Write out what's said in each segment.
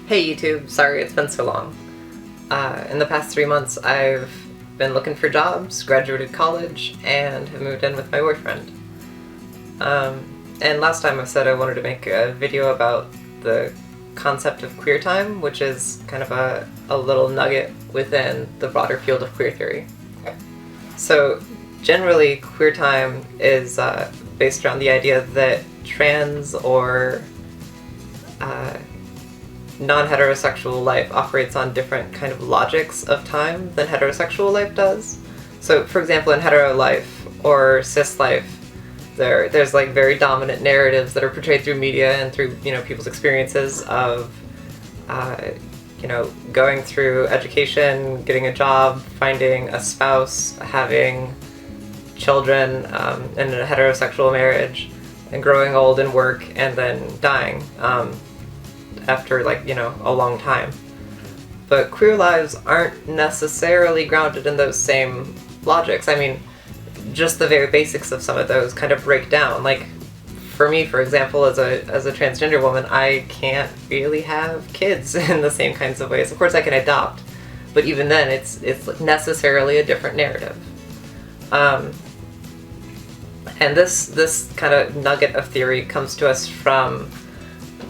Hey YouTube, sorry it's been so long. In the past 3 months I've been looking for jobs, graduated college, and have moved in with my boyfriend. And last time I said I wanted to make a video about the concept of queer time, which is kind of a little nugget within the broader field of queer theory. So generally queer time is based around the idea that trans or non-heterosexual life operates on different kind of logics of time than heterosexual life does. So for example, in hetero life or cis life, there's like very dominant narratives that are portrayed through media and through people's experiences of going through education, getting a job, finding a spouse, having children in a heterosexual marriage, and growing old in work, and then dying after a long time. But queer lives aren't necessarily grounded in those same logics. I mean, just the very basics of some of those kind of break down. Like, for me, for example, as a transgender woman, I can't really have kids in the same kinds of ways. Of course I can adopt, but even then it's necessarily a different narrative. And this kind of nugget of theory comes to us from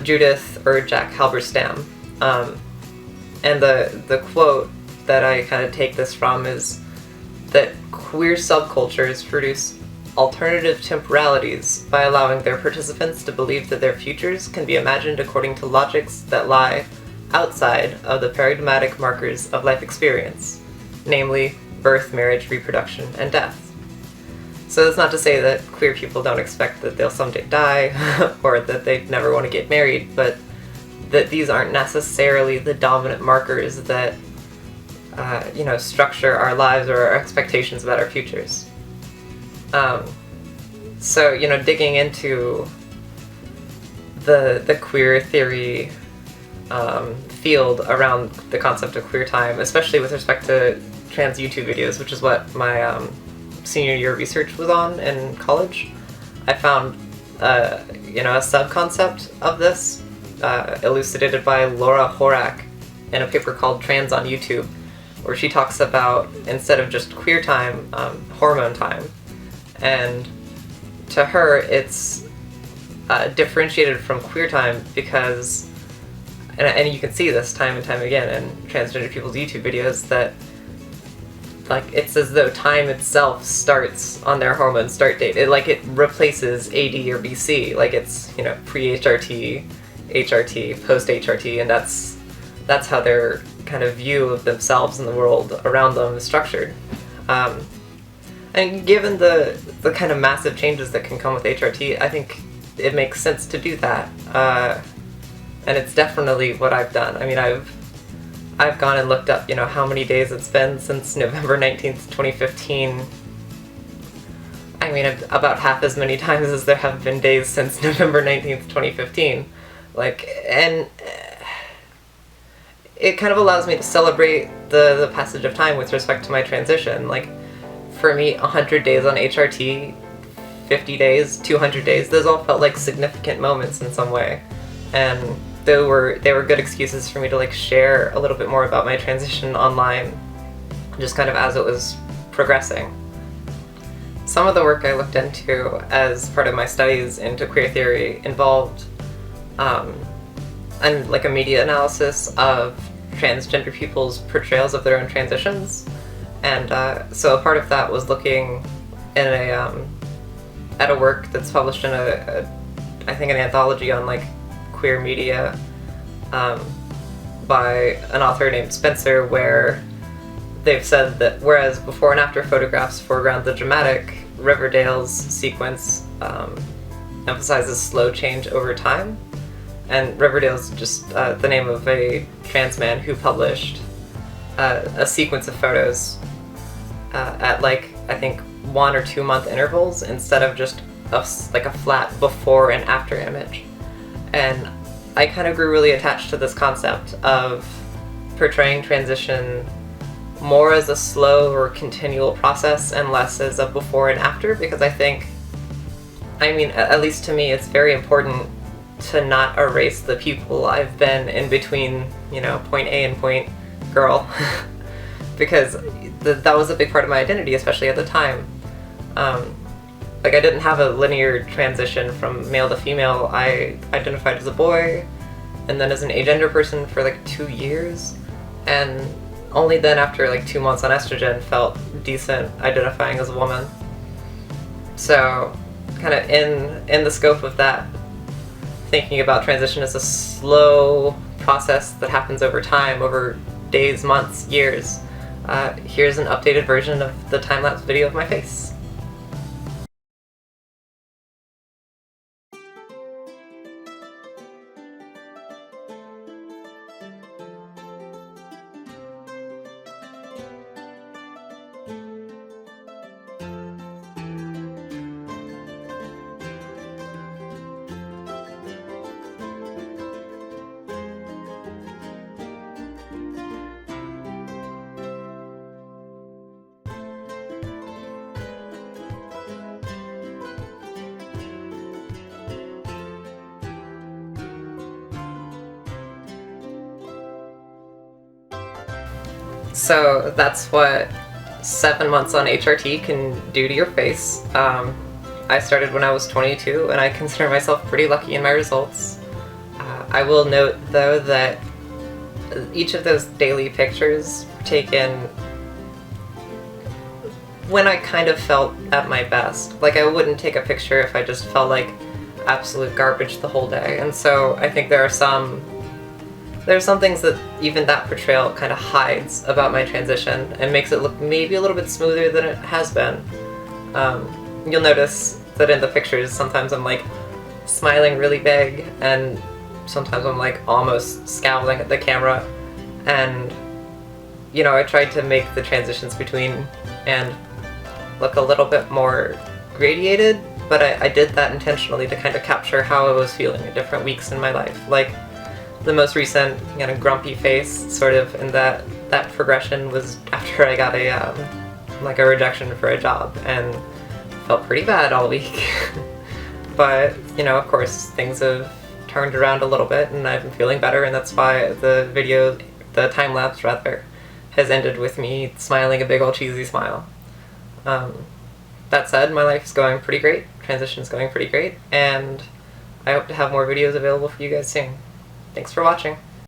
Judith or Jack Halberstam. And the quote that I kind of take this from is that queer subcultures produce alternative temporalities by allowing their participants to believe that their futures can be imagined according to logics that lie outside of the paradigmatic markers of life experience, namely birth, marriage, reproduction, and death. So that's not to say that queer people don't expect that they'll someday die or that they never want to get married, but that these aren't necessarily the dominant markers that structure our lives or our expectations about our futures. So digging into the queer theory field around the concept of queer time, especially with respect to trans YouTube videos, which is what my senior year research was on in college, I found a sub-concept of this elucidated by Laura Horak in a paper called Trans on YouTube, where she talks about, instead of just queer time, hormone time. And to her it's differentiated from queer time because, and you can see this time and time again in transgender people's YouTube videos, that it's as though time itself starts on their hormone start date. It replaces AD or BC, it's pre-HRT, HRT, post-HRT, and that's how their kind of view of themselves and the world around them is structured. And given the kind of massive changes that can come with HRT, I think it makes sense to do that. And it's definitely what I've done. I mean, I've gone and looked up, how many days it's been since November 19th, 2015. I mean, about half as many times as there have been days since November 19th, 2015. And it kind of allows me to celebrate the passage of time with respect to my transition. For me, 100 days on HRT, 50 days, 200 days, those all felt like significant moments in some way. And they were good excuses for me to share a little bit more about my transition online, just kind of as it was progressing. Some of the work I looked into as part of my studies into queer theory involved a media analysis of transgender people's portrayals of their own transitions. And so a part of that was looking in at a work that's published in I think an anthology on queer media by an author named Spencer, where they've said that whereas before and after photographs foreground the dramatic, Riverdale's sequence emphasizes slow change over time. And Riverdale's just the name of a trans man who published a sequence of photos at I think 1 or 2 month intervals instead of just a flat before and after image. And I kind of grew really attached to this concept of portraying transition more as a slow or continual process and less as a before and after, because I think, at least to me, it's very important to not erase the people I've been in between, you know, point A and point girl, because that was a big part of my identity, especially at the time. Like, I didn't have a linear transition from male to female. I identified as a boy, and then as an agender person for like 2 years, and only then, after like 2 months on estrogen, felt decent identifying as a woman. So, kind of in the scope of that, thinking about transition as a slow process that happens over time, over days, months, years, here's an updated version of the time-lapse video of my face. So that's what 7 months on HRT can do to your face. I started when I was 22, and I consider myself pretty lucky in my results. I will note, though, that each of those daily pictures were taken when I kind of felt at my best. Like, I wouldn't take a picture if I just felt like absolute garbage the whole day. And so I think there are some things that even that portrayal kind of hides about my transition and makes it look maybe a little bit smoother than it has been. You'll notice that in the pictures, sometimes I'm like smiling really big, and sometimes I'm like almost scowling at the camera. And, you know, I tried to make the transitions between and look a little bit more gradiated, but I did that intentionally to kind of capture how I was feeling at different weeks in my life. Like, the most recent, you know, grumpy face, sort of, in that progression was after I got a rejection for a job, and felt pretty bad all week. But, you know, of course, things have turned around a little bit, and I've been feeling better, and that's why the time-lapse rather, has ended with me smiling a big old cheesy smile. That said, my life is going pretty great, transition's going pretty great, and I hope to have more videos available for you guys soon. Thanks for watching.